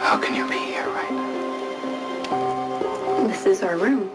How can you be here right now? This is our room.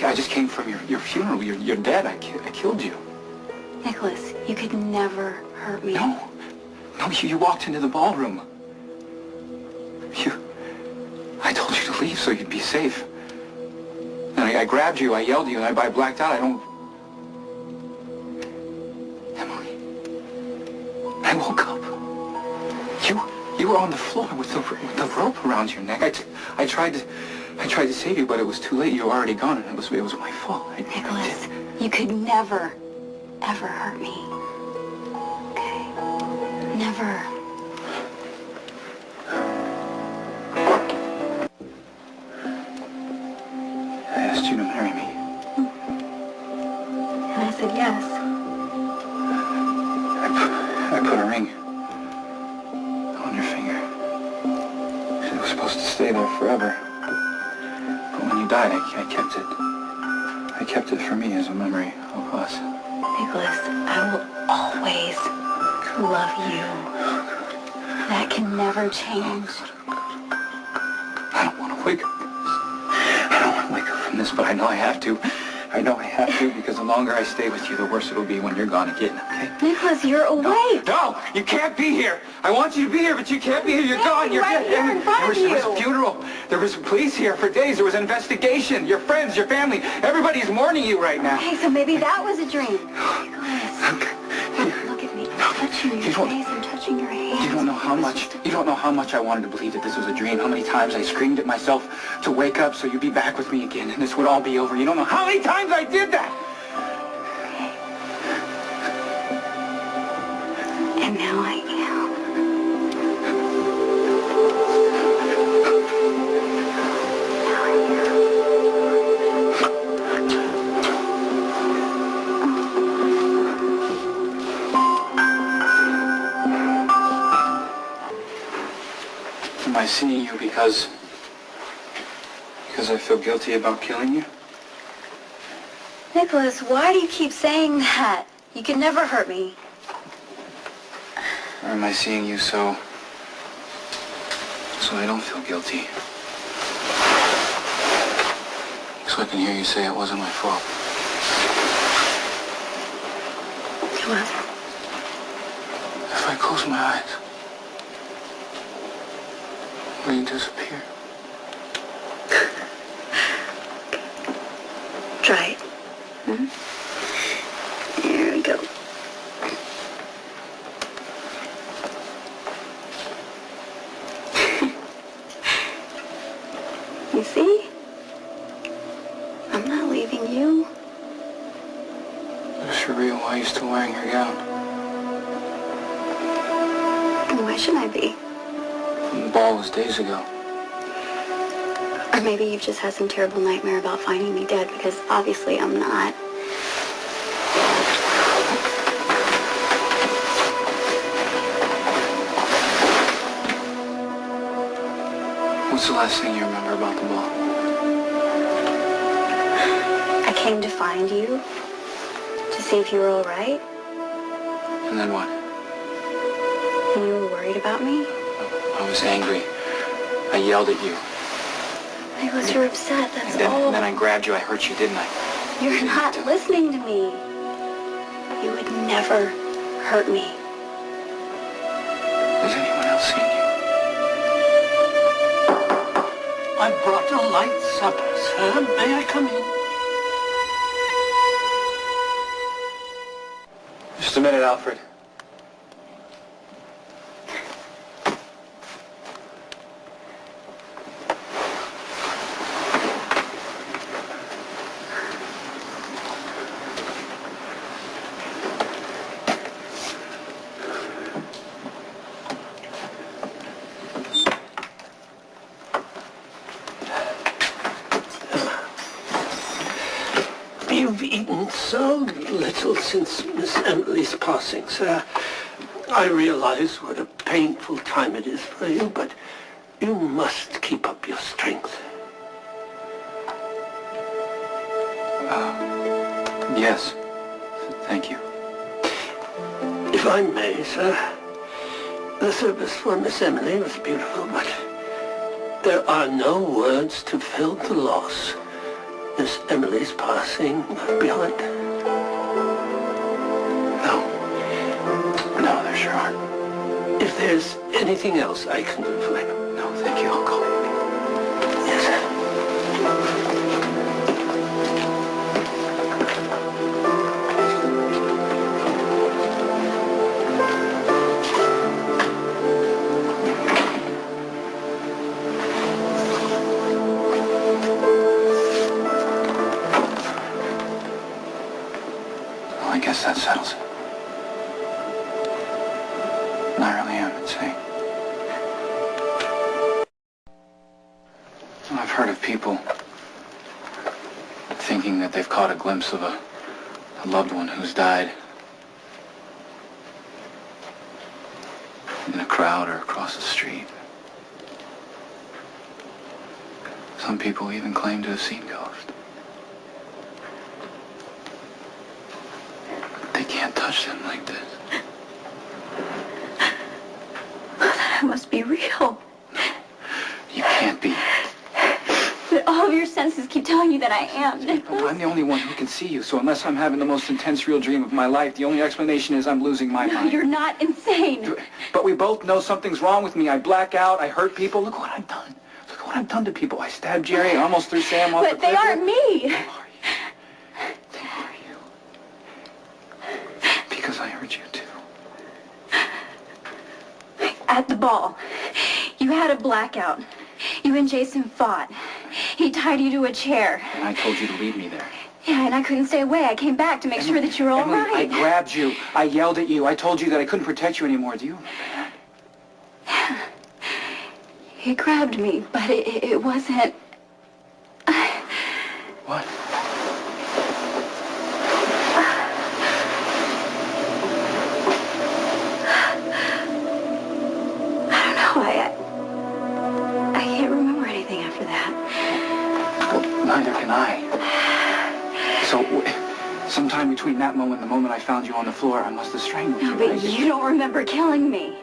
I just came from your funeral. You're dead. I killed you. Nicholas, you could never hurt me. No, you walked into the ballroom. I told you to leave so you'd be safe. And I grabbed you, I yelled at you, and I blacked out. Emily, I woke up. You were on the floor with the rope around your neck. I tried to save you, but it was too late. You were already gone, and it was my fault. Nicholas, you could never, ever hurt me. Okay? Never. I asked you to marry me. And I said yes. I put a ring on your finger. It was supposed to stay there forever. But when you died, I kept it. I kept it for me as a memory of us. Nicholas, I will always love you. That can never change. I don't want to wake up from this. I don't want to wake up from this, but I know I have to. I know I have to, because the longer I stay with you, the worse it'll be when you're gone again, okay? Nicholas, you're awake. No, you can't be here. I want you to be here, but you can't be here. You're gone. You're right dead. here in front of you. There was a funeral. There was police here for days. There was an investigation. Your friends, your family, everybody's mourning you right now. Okay, so maybe that was a dream. Nicholas, look at me. I'm touching your face. I'm touching your hands. You don't know how much I wanted to believe that this was a dream. How many times I screamed at myself to wake up so you'd be back with me again, and this would all be over. You don't know how many times I did that. And now I am. Am I seeing you because I feel guilty about killing you? Nicholas, why do you keep saying that? You could never hurt me. Or am I seeing you so I don't feel guilty? So I can hear you say it wasn't my fault. Nicholas. If I close my eyes, will you disappear? Try it. There we go. You see? I'm not leaving you. It's surreal. Why are you still wearing your gown? And why should I be? The ball was days ago. Or maybe you've just had some terrible nightmare about finding me dead, because obviously I'm not. What's the last thing you remember about the ball? I came to find you, to see if you were all right. And then what? And you were worried about me. I was angry. I yelled at you. Nicholas, you're upset, that's And all. then I grabbed you. I hurt you, didn't I? You're not listening to me. You would never hurt me. Has anyone else seen you? I brought a light supper, sir. May I come in? Just a minute, Alfred. You've eaten so little since Miss Emily's passing, sir. I realize what a painful time it is for you, but you must keep up your strength. Yes. Thank you. If I may, sir, the service for Miss Emily was beautiful, but there are no words to fill the loss Miss Emily's passing behind. No, there sure aren't. If there's anything else I can do for you. No, thank you. I'll call you. Yes, sir. Well, I guess that settles it. I really am insane. I've heard of people thinking that they've caught a glimpse of a loved one who's died in a crowd or across the street. Some people even claim to have seen ghosts. But they can't touch them like this. That must be real. You can't be. But all of your senses keep telling you that I am, Well, Nicholas. I'm the only one who can see you, so unless I'm having the most intense real dream of my life, the only explanation is I'm losing my No, mind. you're not insane. But we both know something's wrong with me. I black out, I hurt people. Look what I've done. Look what I've done to people. I stabbed Jerry, I almost threw Sam off the But cliff. they aren't me. They are you. They are you. Because I hurt you too. At the ball, you had a blackout. You and Jason fought. He tied you to a chair. And I told you to leave me there. Yeah, and I couldn't stay away. I came back to make sure that you were all Emily, right. I grabbed you. I yelled at you. I told you that I couldn't protect you anymore. Do you remember that? He grabbed me, but it wasn't... What? I don't know. I can't remember anything after that. Well, neither can I. So, sometime between that moment and the moment I found you on the floor, I must have strangled you. No, but right? you don't remember killing me.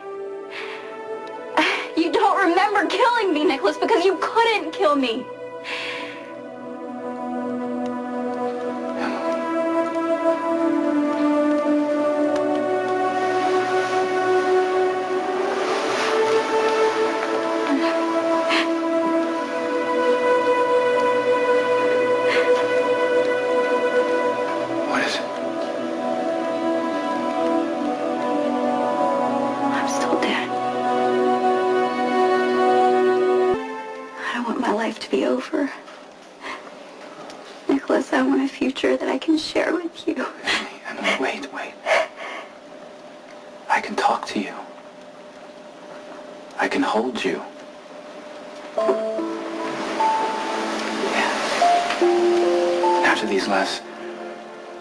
You don't remember killing me, Nicholas, because you couldn't kill me. What is it? I'm still dead. I don't want my life to be over. Nicholas, I want a future that I can share with you. Emily, wait. I can talk to you. I can hold you. Yeah. And after these last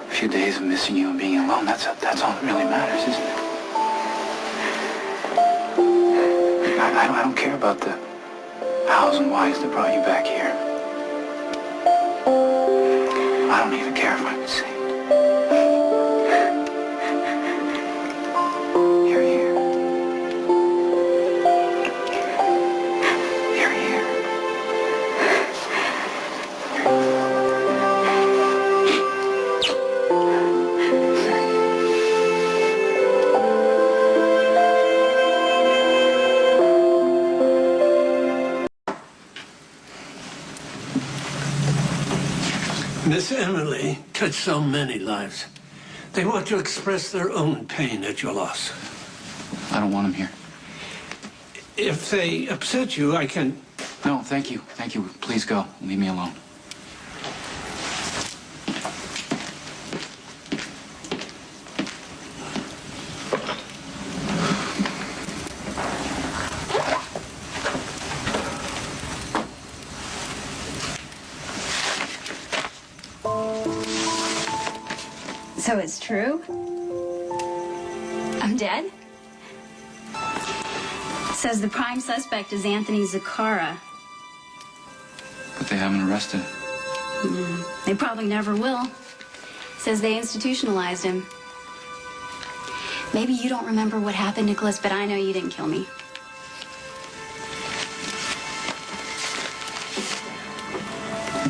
few days of missing you and being alone, that's all that really matters, isn't it? I don't care about the hows and whys that brought you back here. I don't even care if I'm saved. You're here. You're here. Miss Emily touched so many lives. They want to express their own pain at your loss. I don't want him here. If they upset you, I can... No, thank you. Thank you. Please go. Leave me alone. So it's true? I'm dead? Says the prime suspect is Anthony Zaccara. But they haven't arrested. They probably never will. Says they institutionalized him. Maybe you don't remember what happened, Nicholas, but I know you didn't kill me.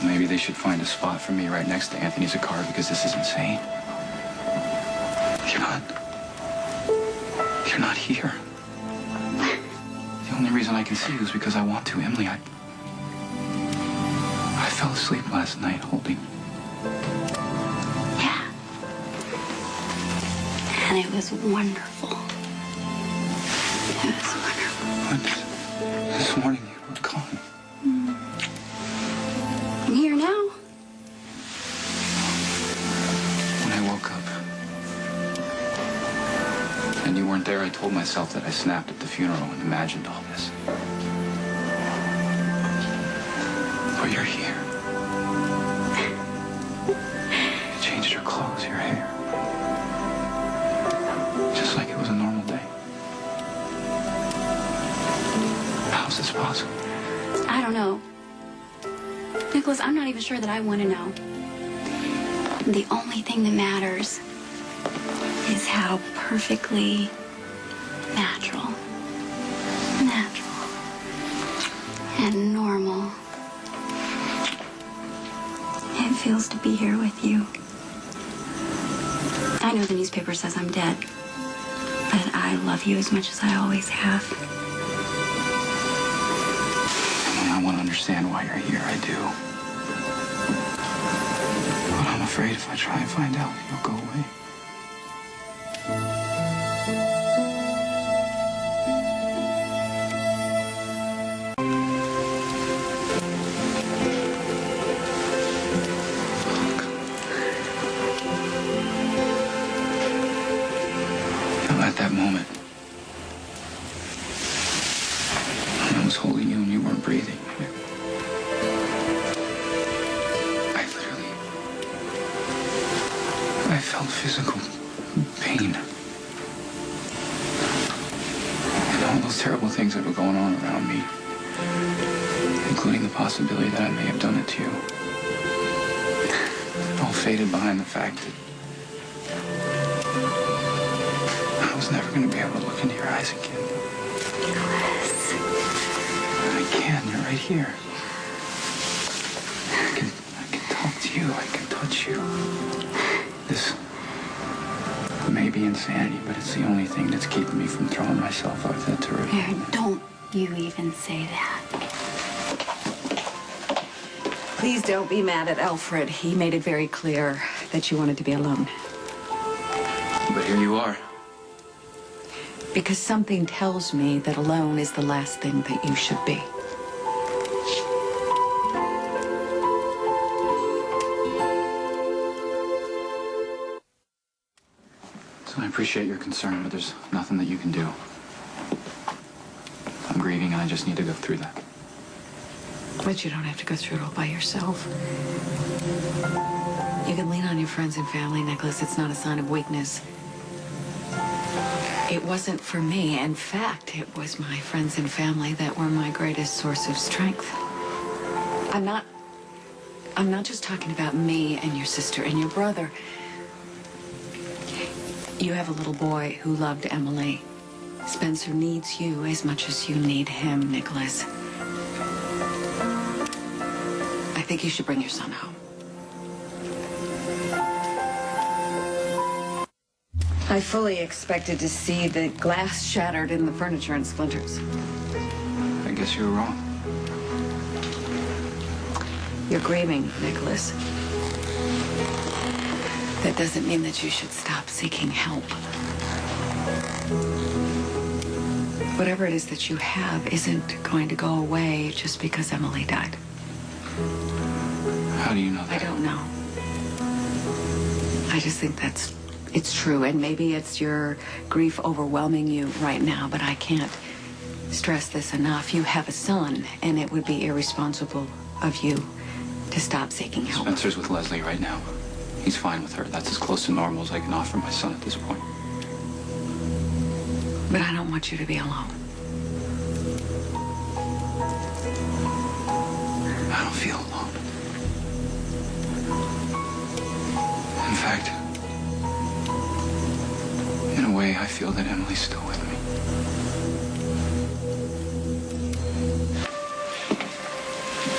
Maybe they should find a spot for me right next to Anthony Zaccara because this is insane. You're not here. The only reason I can see you is because I want to, Emily. I fell asleep last night holding you. Yeah. And it was wonderful. It was wonderful. But this morning you were gone. I'm here now. When I woke up and you weren't there, I told myself that I snapped at the funeral and imagined all this. But you're here. You changed your clothes, your hair. Just like it was a normal day. How's this possible? I don't know. Nicholas, I'm not even sure that I want to know. The only thing that matters is how perfectly natural and normal it feels to be here with you. I know the newspaper says I'm dead, but I love you as much as I always have. Emily, I want to understand why you're here. I do. But I'm afraid if I try and find out, you'll go away. At that moment, when I was holding you and you weren't breathing, I felt physical pain. And all those terrible things that were going on around me, including the possibility that I may have done it to you, it all faded behind the fact that I was never going to be able to look into your eyes again. Nicholas. I can. You're right here. I can talk to you. I can touch you. This may be insanity, but it's the only thing that's keeping me from throwing myself off that turret. Don't you even say that. Please don't be mad at Alfred. He made it very clear that you wanted to be alone. But here you are. Because something tells me that alone is the last thing that you should be. So I appreciate your concern, but there's nothing that you can do. I'm grieving and I just need to go through that. But you don't have to go through it all by yourself. You can lean on your friends and family, Nicholas. It's not a sign of weakness. It wasn't for me. In fact, it was my friends and family that were my greatest source of strength. I'm not just talking about me and your sister and your brother. You have a little boy who loved Emily. Spencer needs you as much as you need him, Nicholas. I think you should bring your son home. I fully expected to see the glass shattered and the furniture in splinters. I guess you were wrong. You're grieving, Nicholas. that doesn't mean that you should stop seeking help. Whatever it is that you have isn't going to go away just because Emily died. How do you know that? I don't know. I just think it's true, and maybe it's your grief overwhelming you right now, but I can't stress this enough. You have a son, and it would be irresponsible of you to stop seeking help. Spencer's with Leslie right now. He's fine with her. That's as close to normal as I can offer my son at this point. But I don't want you to be alone. I don't feel alone. In fact, in a way, I feel that Emily's still with me.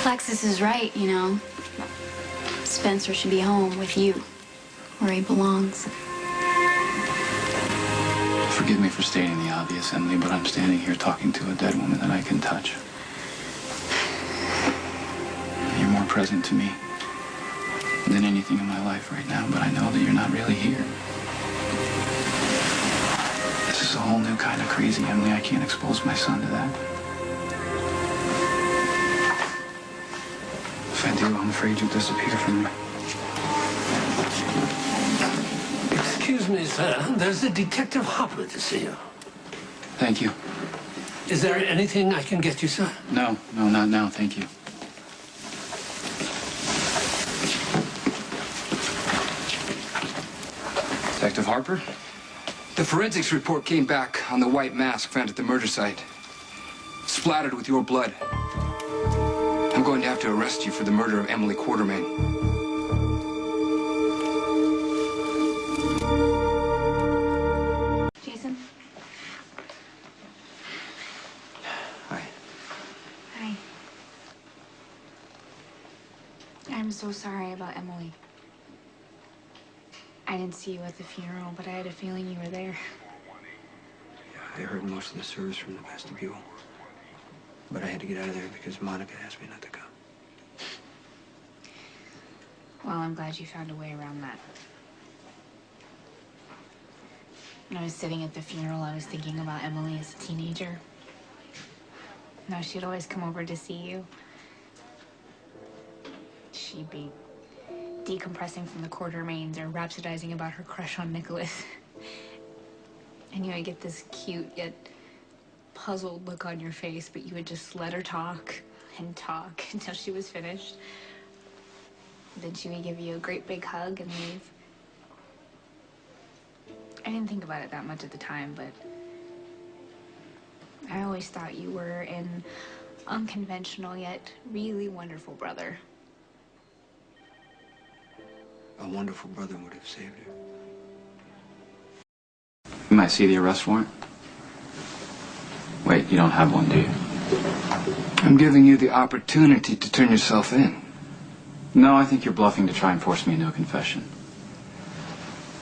Alexis is right, you know. Spencer should be home with you, where he belongs. Forgive me for stating the obvious, Emily, but I'm standing here talking to a dead woman that I can touch. You're more present to me than anything in my life right now, but I know that you're not really here. This is a whole new kind of crazy, Emily. I can't expose my son to that. If I do, I'm afraid you'll disappear from me. Excuse me, sir. There's a Detective Hopper to see you. Thank you. Is there anything I can get you, sir? No, not now. Thank you. Detective Harper? The forensics report came back on the white mask found at the murder site. Splattered with your blood. I'm going to have to arrest you for the murder of Emily Quartermain. Jason? Hi. Hi. I'm so sorry about Emily. I didn't see you at the funeral, but I had a feeling you were there. Yeah, I heard most of the service from the vestibule. But I had to get out of there because Monica asked me not to come. Well, I'm glad you found a way around that. When I was sitting at the funeral, I was thinking about Emily as a teenager. Now, she'd always come over to see you. She'd be decompressing from the Quartermains or rhapsodizing about her crush on Nicholas. And you would get this cute yet puzzled look on your face, but you would just let her talk and talk until she was finished. Then she would give you a great big hug and leave. I didn't think about it that much at the time, but I always thought you were an unconventional yet really wonderful brother. A wonderful brother would have saved her. You might see the arrest warrant. Wait, you don't have one, do you? I'm giving you the opportunity to turn yourself in. No, I think you're bluffing to try and force me into a confession.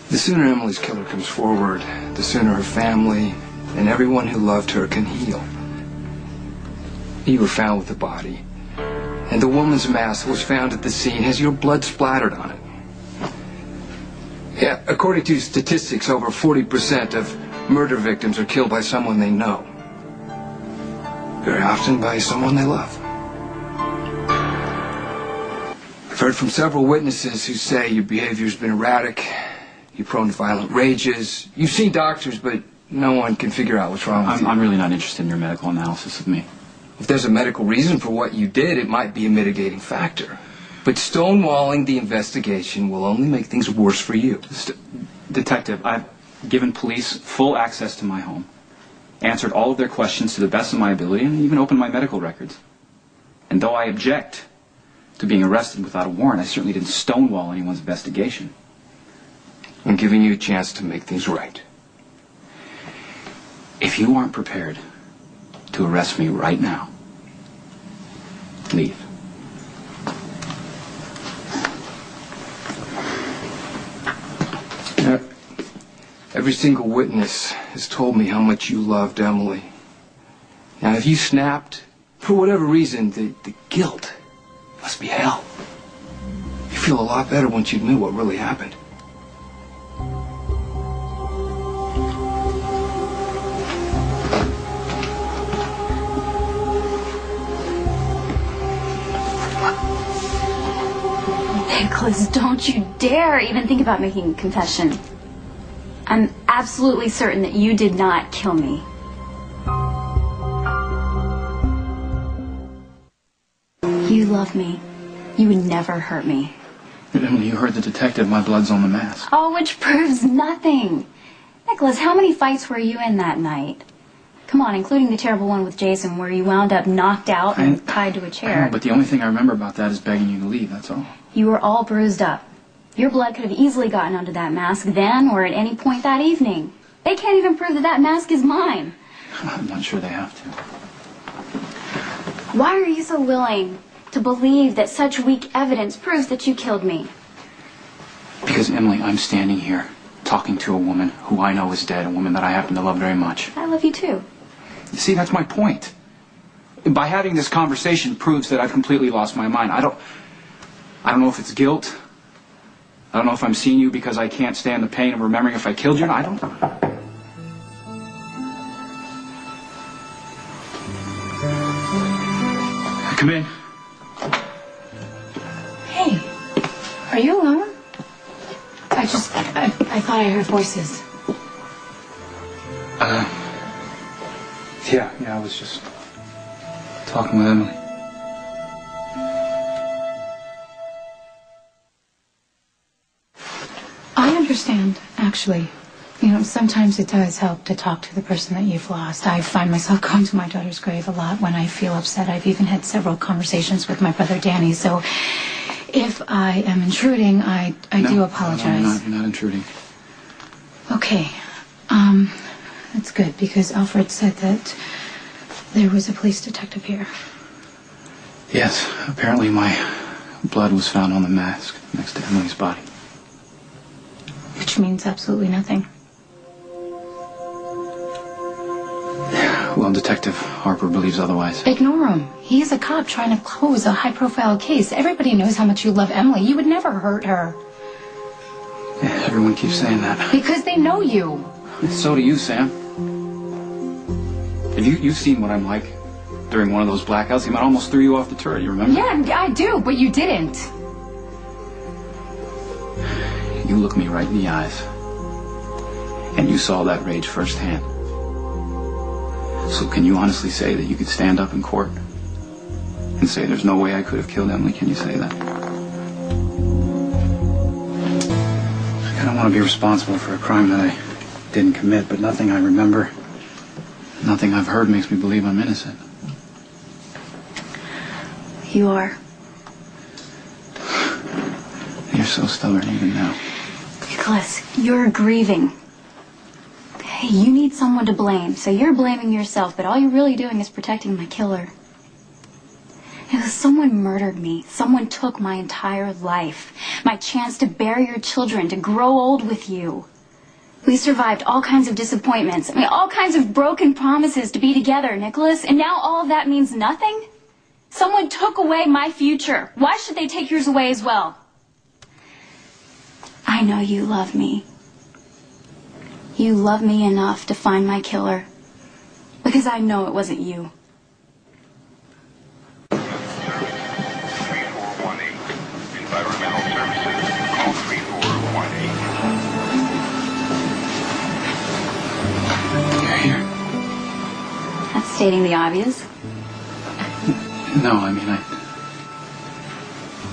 The sooner Emily's killer comes forward, the sooner her family and everyone who loved her can heal. You were found with the body, and the woman's mask that was found at the scene has your blood splattered on it. Yeah, according to statistics, over 40% of murder victims are killed by someone they know. Very often by someone they love. I've heard from several witnesses who say your behavior's been erratic, you're prone to violent rages. You've seen doctors, but no one can figure out what's wrong with you. I'm really not interested in your medical analysis of me. If there's a medical reason for what you did, it might be a mitigating factor. But stonewalling the investigation will only make things worse for you. Detective, I've given police full access to my home, answered all of their questions to the best of my ability, and even opened my medical records. And though I object to being arrested without a warrant, I certainly didn't stonewall anyone's investigation. I'm giving you a chance to make things right. If you aren't prepared to arrest me right now, leave. Every single witness has told me how much you loved Emily. Now, if you snapped, for whatever reason, the guilt must be hell. You feel a lot better once you knew what really happened. Nicholas, don't you dare even think about making a confession. I'm absolutely certain that you did not kill me. You love me. You would never hurt me. Emily, you heard the detective. My blood's on the mask. Oh, which proves nothing. Nicholas, how many fights were you in that night? Come on, including the terrible one with Jason where you wound up knocked out and tied to a chair. I know, but the only thing I remember about that is begging you to leave, that's all. You were all bruised up. Your blood could have easily gotten onto that mask then or at any point that evening. They can't even prove that that mask is mine. I'm not sure they have to. Why are you so willing to believe that such weak evidence proves that you killed me? Because, Emily, I'm standing here talking to a woman who I know is dead, a woman that I happen to love very much. I love you too. You see, that's my point. By having this conversation proves that I've completely lost my mind. I don't know if it's guilt. I don't know if I'm seeing you because I can't stand the pain of remembering if I killed you. I don't. Come in. Hey, are you alone? I thought I heard voices. Yeah, I was just talking with Emily. I understand, actually. You know, sometimes it does help to talk to the person that you've lost. I find myself going to my daughter's grave a lot when I feel upset. I've even had several conversations with my brother Danny, so if I am intruding, I do apologize. No, you're not intruding. Okay. That's good, because Alfred said that there was a police detective here. Yes, apparently my blood was found on the mask next to Emily's body. Which means absolutely nothing. Well, Detective Harper believes otherwise. Ignore him. He is a cop trying to close a high-profile case. Everybody knows how much you love Emily. You would never hurt her. Yeah, everyone keeps saying that. Because they know you. So do you, Sam. Have you've seen what I'm like during one of those blackouts? He almost threw you off the turret, you remember? Yeah, I do, but you didn't. You looked me right in the eyes. And you saw that rage firsthand. So can you honestly say that you could stand up in court and say there's no way I could have killed Emily? Can you say that? I don't want to be responsible for a crime that I didn't commit, but nothing I remember, nothing I've heard makes me believe I'm innocent. You are. You're so stubborn even now. Nicholas, you're grieving. Hey, you need someone to blame, so you're blaming yourself, but all you're really doing is protecting my killer. Someone murdered me. Someone took my entire life. My chance to bear your children, to grow old with you. We survived all kinds of disappointments. All kinds of broken promises to be together, Nicholas, and now all of that means nothing? Someone took away my future. Why should they take yours away as well? I know you love me. You love me enough to find my killer. Because I know it wasn't you. 3418. Environmental Services. Call 3418. You're here. That's stating the obvious. No,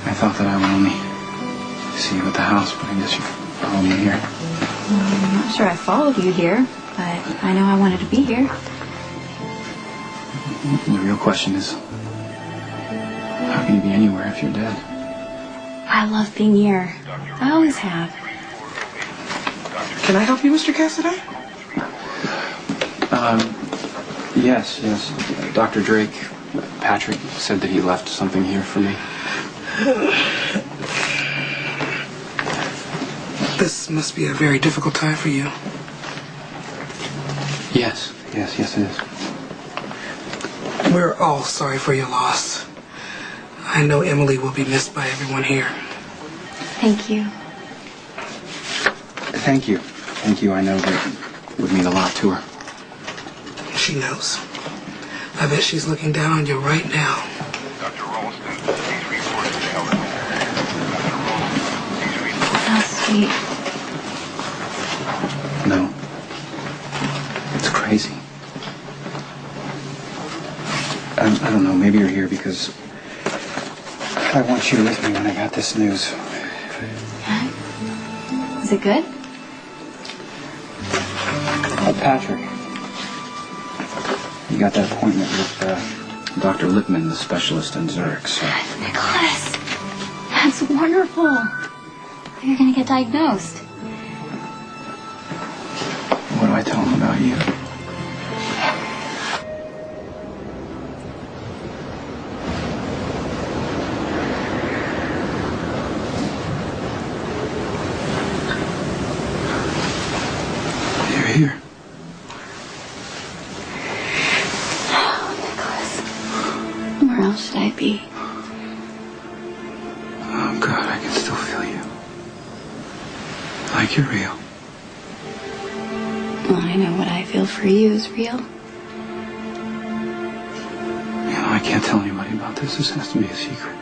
I thought that I would only see you at the house, but I guess you followed me here. I'm not sure I followed you here, but I know I wanted to be here. The real question is, how can you be anywhere if you're dead? I love being here. I always have. Can I help you, Mr. Cassidy? Yes. Dr. Drake, Patrick said that he left something here for me. This must be a very difficult time for you. Yes, it is. We're all sorry for your loss. I know Emily will be missed by everyone here. Thank you. Thank you. I know that it would mean a lot to her. She knows. I bet she's looking down on you right now. Dr. Ralston, please report to the health center. Dr. Ralston. Hey, No. It's crazy. I don't know, maybe you're here because I want you with me when I got this news. is it good? Patrick. You got that appointment with Dr. Lippman, the specialist in Zurich, so... Nicholas, that's wonderful. You're gonna get diagnosed. What do I tell him about you? You're here. Where else should I be? Oh, God, I can still feel you. Like you're real. Well, I know what I feel for you is real. You know, I can't tell anybody about this. This has to be a secret.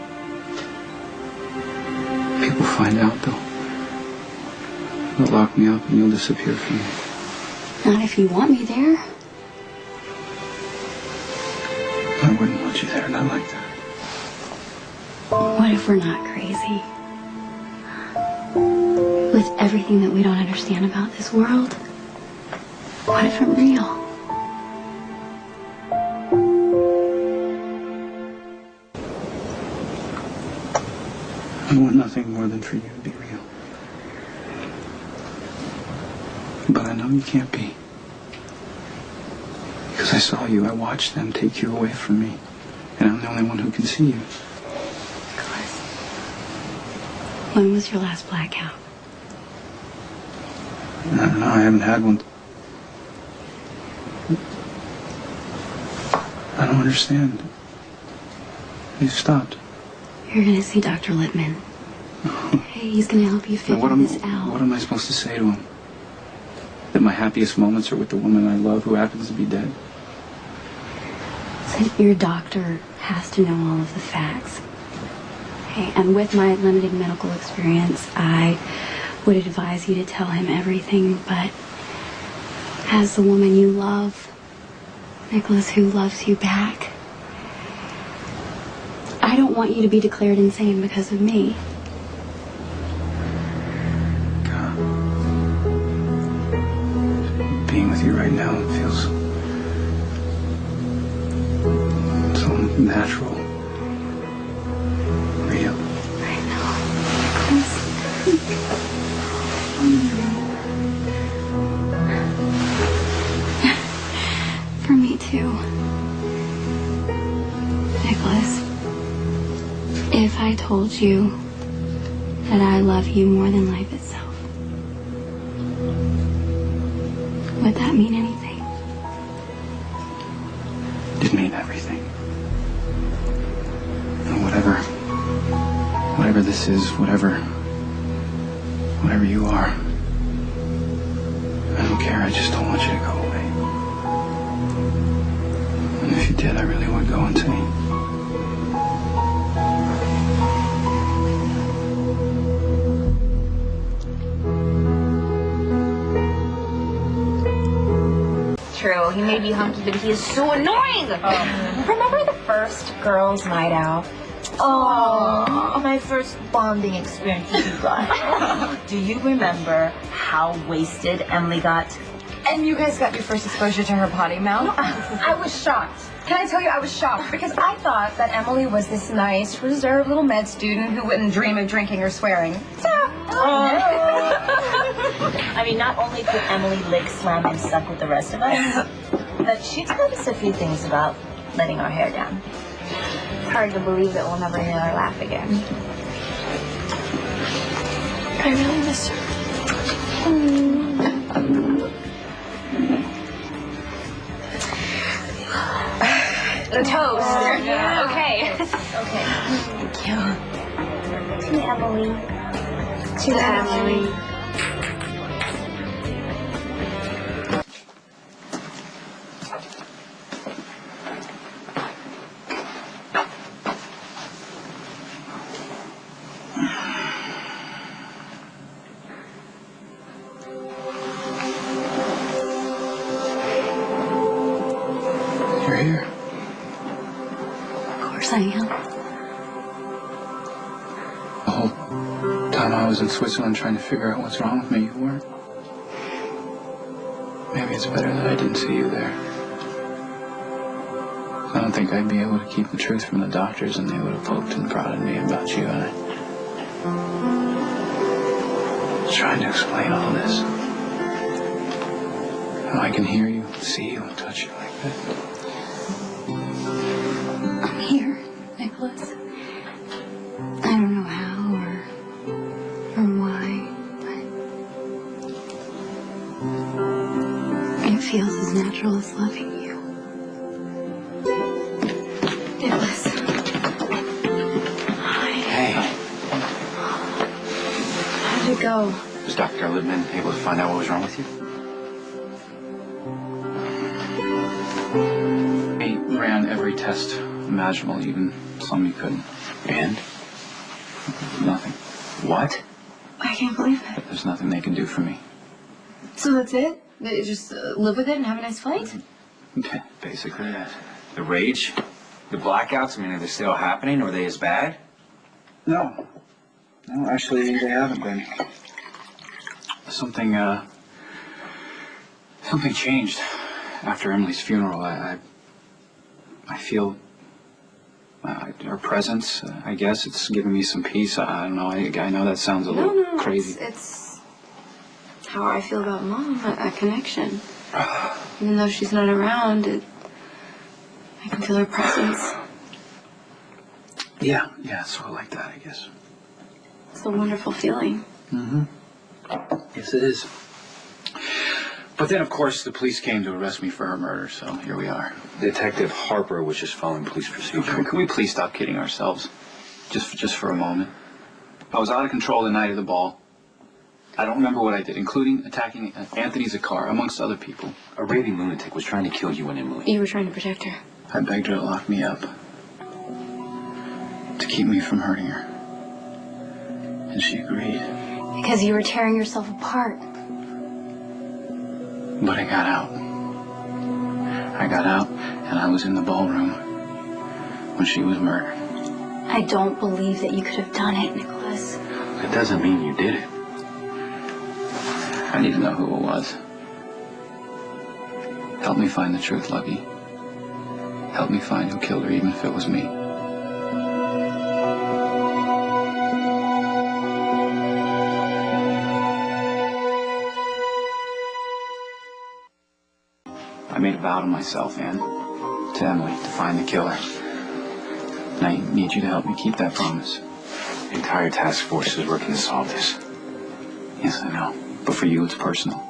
People find out, they'll lock me up and you'll disappear from me. Not if you want me there. I wouldn't want you there, not like that. What if we're not crazy? With everything that we don't understand about this world, what if I'm real? I want nothing more than for you to be real. But I know you can't be. Because I saw you, I watched them take you away from me. And I'm the only one who can see you. Nicholas, when was your last blackout? I don't know, I haven't had one. I don't understand. You stopped. You're gonna see Dr. Lippman. Hey, he's gonna help you figure this out. What am I supposed to say to him? That my happiest moments are with the woman I love who happens to be dead? So your doctor has to know all of the facts. Okay, and with my limited medical experience, I would advise you to tell him everything, but as the woman you love, Nicholas, who loves you back, I don't want you to be declared insane because of me. God. Being with you right now, it feels so natural. Real. I know, Nicholas. For me too. Nicholas, if I told you that I love you more than life itself, would that mean anything? It mean everything. And whatever this is, whatever you are, I don't care, I just don't want you to go away. And if you did, I really would go insane. True, he may be hunky, but he is so annoying! Remember the first girls' night out? Oh, my first bonding experience with you guys. Do you remember how wasted Emily got? And you guys got your first exposure to her potty mouth? I was shocked. Can I tell you, I was shocked because I thought that Emily was this nice, reserved little med student who wouldn't dream of drinking or swearing. I mean, not only could Emily lick, slam, and suck with the rest of us, but she told us a few things about letting our hair down. Hard to believe that we'll never hear her laugh again. I really miss her. The toast. Yeah. Okay. Okay. Thank you. To Emily. To Emily. I am. The whole time I was in Switzerland trying to figure out what's wrong with me, you weren't. Maybe it's better that I didn't see you there. I don't think I'd be able to keep the truth from the doctors, and they would have poked and prodded me about you, and I was trying to explain all this. How I can hear you, see you, and touch you like this. I'm here, Nicholas. I don't know how or why, but it feels as natural as loving you. Nicholas. Hi. Hey. How did it go? Was Dr. Littman able to find out what was wrong with you? He ran every test imaginable, even some you couldn't. And? Nothing. What? I can't believe it. There's nothing they can do for me. So that's it? Just live with it and have a nice flight? Basically, yes. The rage? The blackouts? I mean, are they still happening? Or are they as bad? No. No, actually, they haven't been. Something changed after Emily's funeral. I feel her presence. I guess it's giving me some peace. I don't know. I know that sounds a little crazy. It's how I feel about Mom, a connection. Even though she's not around, I can feel her presence. Yeah, sort of like that, I guess. It's a wonderful feeling. Mm-hmm. Yes, it is. But then, of course, the police came to arrest me for her murder, so here we are. Detective Harper was just following police procedure. Can we please stop kidding ourselves? Just for a moment. I was out of control the night of the ball. I don't remember what I did, including attacking Anthony Zakar, amongst other people. A raving lunatic was trying to kill you and Emily. You were trying to protect her. I begged her to lock me up. To keep me from hurting her. And she agreed. Because you were tearing yourself apart. But I got out. I got out, and I was in the ballroom when she was murdered. I don't believe that you could have done it, Nicholas. That doesn't mean you did it. I need to know who it was. Help me find the truth, Lucky. Help me find who killed her, even if it was me. I made a vow to myself and to Emily to find the killer. And I need you to help me keep that promise. The entire task force is working to solve this. Yes, I know. But for you, it's personal.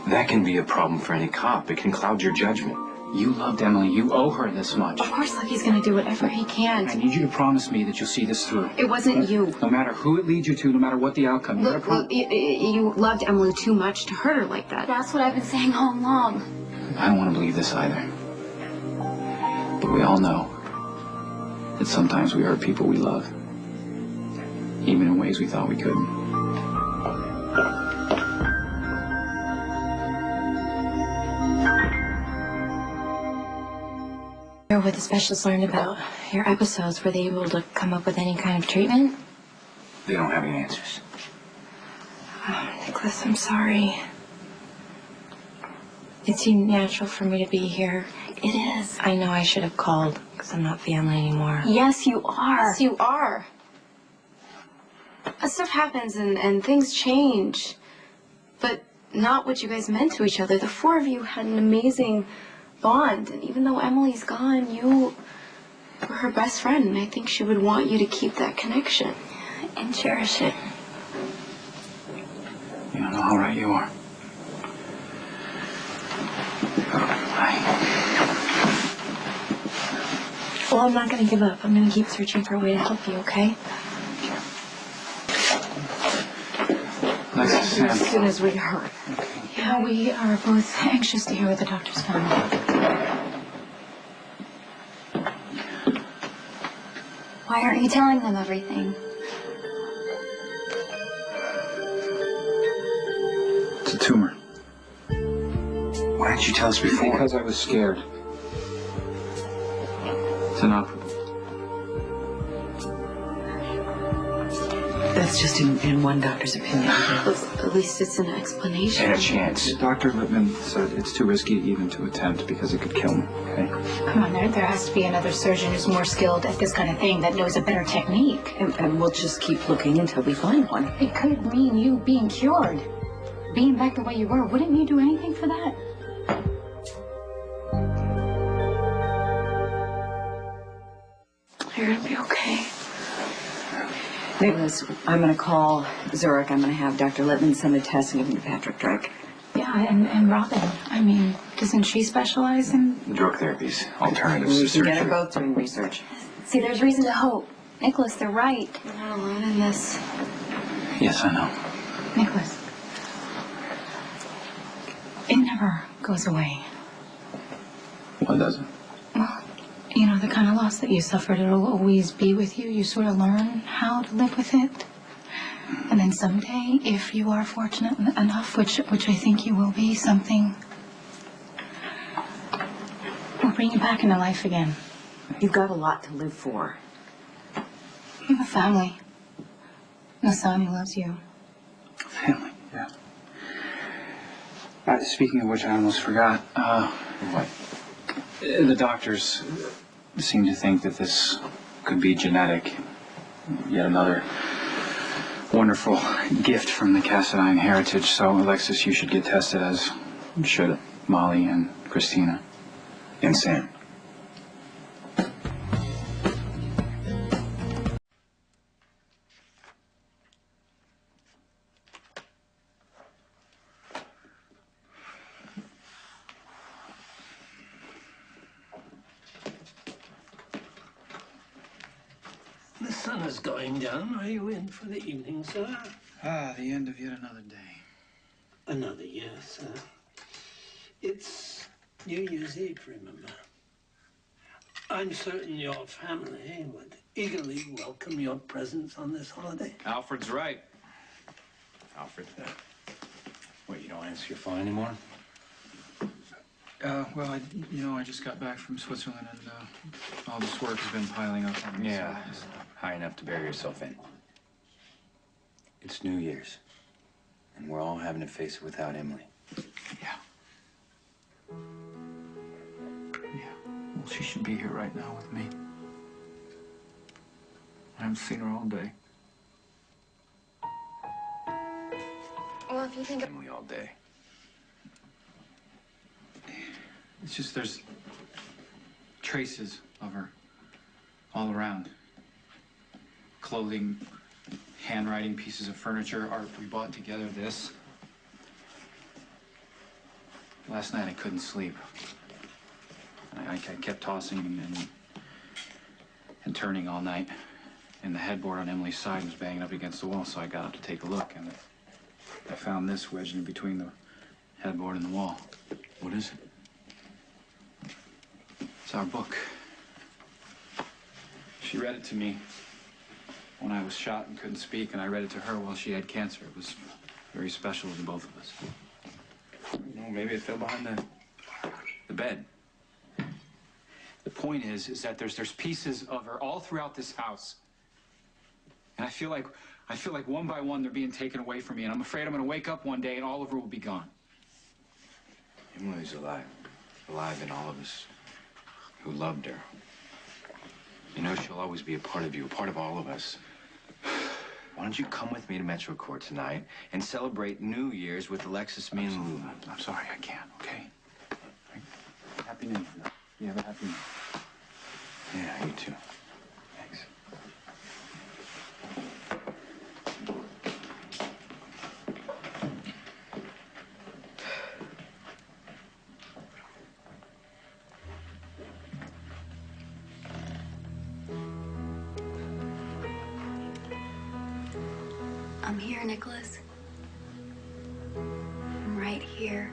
That can be a problem for any cop. It can cloud your judgment. You loved Emily. You owe her this much. Of course, Lucky's gonna do whatever he can. I need you to promise me that you'll see this through. It wasn't you. No matter who it leads you to, no matter what the outcome. Look, you loved Emily too much to hurt her like that. That's what I've been saying all along. I don't want to believe this either. But we all know that sometimes we hurt people we love. Even in ways we thought we couldn't. What the specialists learned about your episodes, were they able to come up with any kind of treatment? They don't have any answers. Oh, Nicholas, I'm sorry. It seemed natural for me to be here. It is. I know I should have called because I'm not family anymore. Yes, you are. Yes, you are. Stuff happens and things change. But not what you guys meant to each other. The four of you had an amazing bond. And even though Emily's gone, you were her best friend. And I think she would want you to keep that connection and cherish it. You don't know how right you are. Well, I'm not going to give up. I'm going to keep searching for a way to help you, okay? Nice to see you. As soon as we heard. Okay. Yeah, we are both anxious to hear what the doctors found. Why aren't you telling them everything? It's a tumor. Why didn't you tell us before? Because I was scared. It's inoperable. That's just in one doctor's opinion. At least it's an explanation. And a chance. Dr. Lippman said it's too risky even to attempt because it could kill me, okay? Come on, there has to be another surgeon who's more skilled at this kind of thing, that knows a better technique. And we'll just keep looking until we find one. It could mean you being cured. Being back the way you were. Wouldn't you do anything for that? You're gonna be okay. Nicholas, I'm gonna call Zurich. I'm gonna have Dr. Lippman send a test and give him to Patrick Drake. Yeah, and Robin. I mean, doesn't she specialize in... Drug therapies, alternatives to We can surgery. get them both doing research. See, there's reason to hope. Nicholas, they're right. We're not alone in this. Yes, I know. Nicholas. It never goes away. What doesn't? Well, you know, the kind of loss that you suffered, it'll always be with you. You sort of learn how to live with it. And then someday, if you are fortunate enough, which I think you will be, something will bring you back into life again. You've got a lot to live for. You have a family. And a son who loves you. Family, yeah. Speaking of which, I almost forgot. What? The doctors seem to think that this could be genetic. Yet another wonderful gift from the Cassadine heritage. So, Alexis, you should get tested, as should Molly and Christina. And Sam. The sun is going down. Are you in for the evening, sir? The end of yet another day. Another year, sir. It's New Year's Eve, remember. I'm certain your family would eagerly welcome your presence on this holiday. Alfred's right. Alfred, wait, you don't answer your phone anymore? Well, I just got back from Switzerland, and all this work has been piling up on me. Yeah, So high enough to bury yourself in. It's New Year's, and we're all having to face it without Emily. yeah. Well, she should be here right now with me. I haven't seen her all day. Well, if you think... Emily all day. It's just there's traces of her all around. Clothing, handwriting, pieces of furniture, art we bought together, this. Last night I couldn't sleep. I kept tossing and turning all night. And the headboard on Emily's side was banging up against the wall, so I got up to take a look, and I found this wedged in between the headboard and the wall. What is it? It's our book. She read it to me when I was shot and couldn't speak, and I read it to her while she had cancer. It was very special to both of us. No, maybe it fell behind the bed. The point is that there's pieces of her all throughout this house. And I feel like one by one they're being taken away from me, and I'm afraid I'm gonna wake up one day and all of her will be gone. Emily's alive. Alive in all of us who loved her. You know, she'll always be a part of you, a part of all of us. Why don't you come with me to Metro Court tonight and celebrate New Year's with Alexis, me, and Lulu? I'm sorry, I can't, okay? Happy New Year. You have a happy New Year. Yeah, you too. Thanks. I'm here, Nicholas. I'm right here.